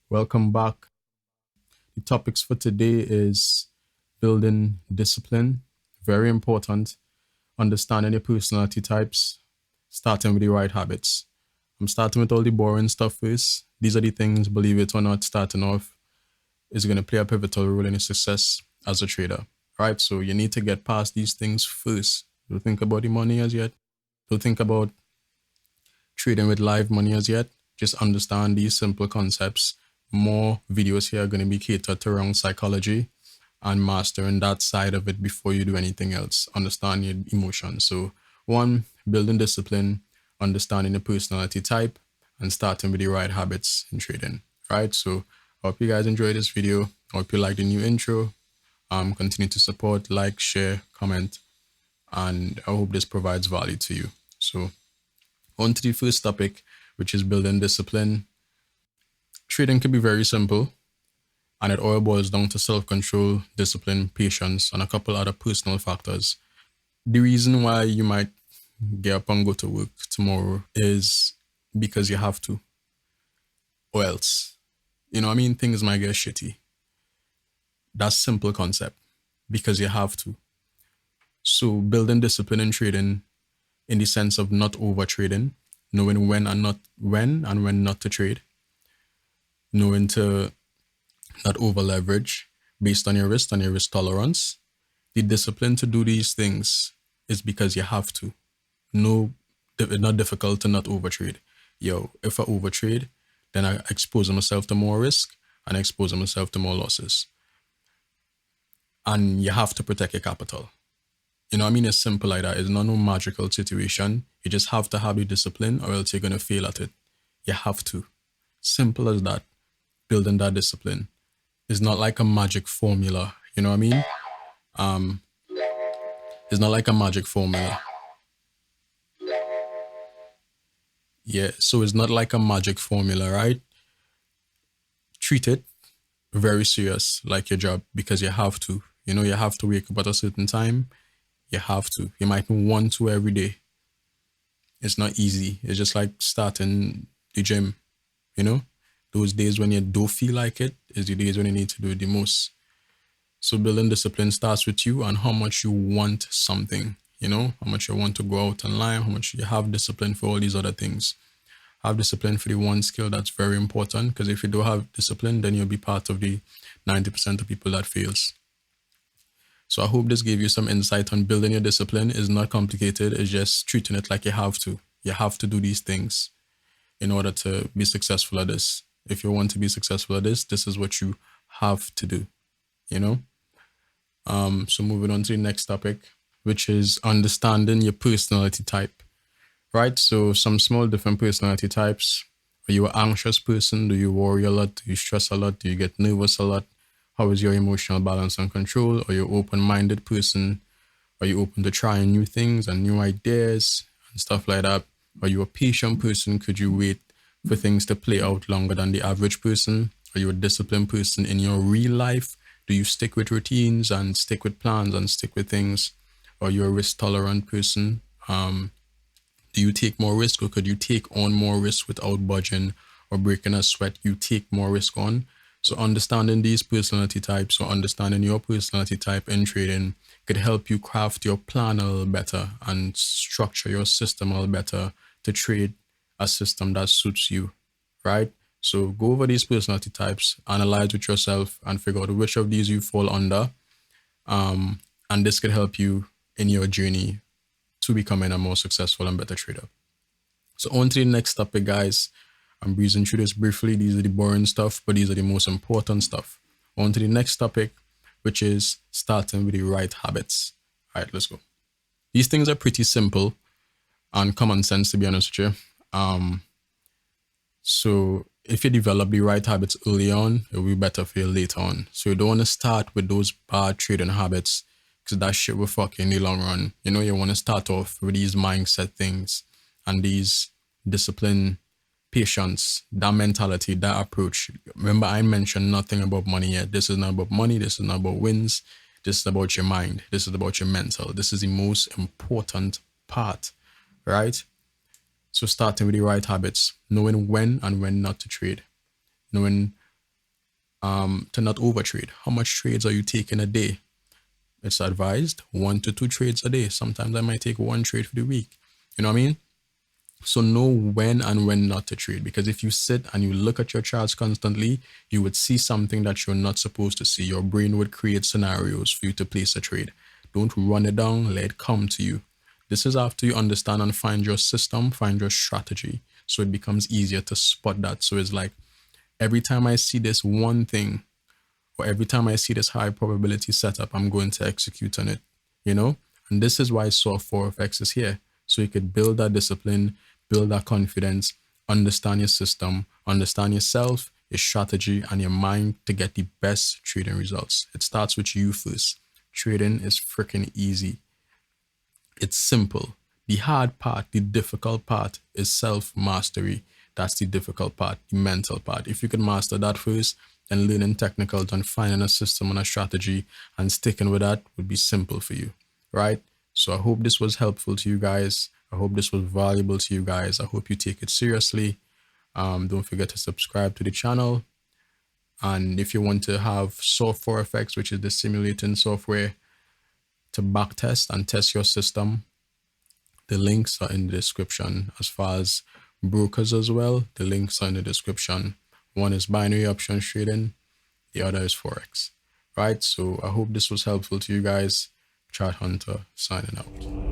Welcome back. The topics for today is building discipline, very important, understanding your personality types, starting with the right habits. I'm starting with all the boring stuff first. These are the things, believe it or not, starting off is going to play a pivotal role in your success as a trader. Right? So you need to get past these things first. Don't think about the money as yet. Don't think about trading with live money as yet. Just understand these simple concepts. More videos here are going to be catered to around psychology and mastering that side of it before you do anything else. Understand your emotions. So, one, building discipline, understanding the personality type, and starting with the right habits in trading. Right. So, I hope you guys enjoy this video. I hope you like the new intro. Continue to support, like, share, comment, and I hope this provides value to you. So, on to the first topic, which is building discipline. Trading can be very simple, and it all boils down to self control, discipline, patience, and a couple other personal factors. The reason why you might get up and go to work tomorrow is because you have to, or else. Things might get shitty. That's simple concept because you have to. So building discipline in trading in the sense of not over trading, knowing when not to trade, knowing to not over leverage based on your risk and your risk tolerance. The discipline to do these things is because you have to. No, it's not difficult to not overtrade. If I overtrade, then I expose myself to more risk and I expose myself to more losses. And you have to protect your capital. It's simple like that. It's not no magical situation. You just have to have the discipline or else you're going to fail at it. You have to. Simple as that. Building that discipline. It's not like a magic formula. You know what I mean? It's not like a magic formula. Yeah, so it's not like a magic formula, right? Treat it very serious, like your job, because you have to. You have to wake up at a certain time. You have to. You might want to every day. It's not easy. It's just like starting the gym, you know? Those days when you don't feel like it is the days when you need to do it the most. So building discipline starts with you and how much you want something, how much you want to go out online, how much you have discipline for all these other things. Have discipline for the one skill that's very important, because if you don't have discipline, then you'll be part of the 90% of people that fails. So I hope this gave you some insight on building your discipline. Is not complicated. It's just treating it like you have to. You have to do these things in order to be successful at this. If you want to be successful at this is what you have to do, you know? So moving on to the next topic, which is understanding your personality type, right? So some small different personality types. Are you an anxious person? Do you worry a lot? Do you stress a lot? Do you get nervous a lot? How is your emotional balance and control? Are you an open-minded person? Are you open to trying new things and new ideas and stuff like that? Are you a patient person? Could you wait for things to play out longer than the average person? Are you a disciplined person in your real life? Do you stick with routines and stick with plans and stick with things? Are you a risk tolerant person? Do you take more risk, or could you take on more risk without budging or breaking a sweat? You take more risk on. So understanding these personality types or understanding your personality type in trading could help you craft your plan a little better and structure your system a little better to trade a system that suits you, right? So go over these personality types, analyze with yourself, and figure out which of these you fall under. And this could help you in your journey to becoming a more successful and better trader. So on to the next topic, guys. I'm breezing through this briefly. These are the boring stuff, but these are the most important stuff. On to the next topic, which is starting with the right habits. All right, let's go. These things are pretty simple and common sense, to be honest with you. So if you develop the right habits early on, it will be better for you later on. So you don't want to start with those bad trading habits, because that shit will fuck you in the long run. You want to start off with these mindset things and these discipline, patience, that mentality, that approach. Remember, I mentioned nothing about money yet. This is not about money. This is not about wins. This is about your mind. This is about your mental. This is the most important part, right? So starting with the right habits, knowing when and when not to trade, knowing to not overtrade. How much trades are you taking a day? It's advised 1 to 2 trades a day. Sometimes I might take 1 trade for the week. You know what I mean? So know when and when not to trade, because if you sit and you look at your charts constantly, you would see something that you're not supposed to see. Your brain would create scenarios for you to place a trade. Don't run it down, let it come to you. This is after you understand and find your system, find your strategy. So it becomes easier to spot that. So it's like every time I see this one thing, or every time I see this high probability setup, I'm going to execute on it, you know? And this is why Soft Forex is here. So you could build that discipline, build that confidence, understand your system, understand yourself, your strategy, and your mind to get the best trading results. It starts with you first. Trading is freaking easy. It's simple. The hard part, the difficult part is self-mastery. That's the difficult part, the mental part. If you can master that first, then learning technicals and finding a system and a strategy and sticking with that would be simple for you, right? So I hope this was helpful to you guys. I hope this was valuable to you guys. I hope you take it seriously. Don't forget to subscribe to the channel. And if you want to have Soft Forex, which is the simulating software to backtest and test your system, the links are in the description. As far as brokers as well, the links are in the description. One is binary options trading, the other is Forex. Right? So I hope this was helpful to you guys. Chart Hunter signing out.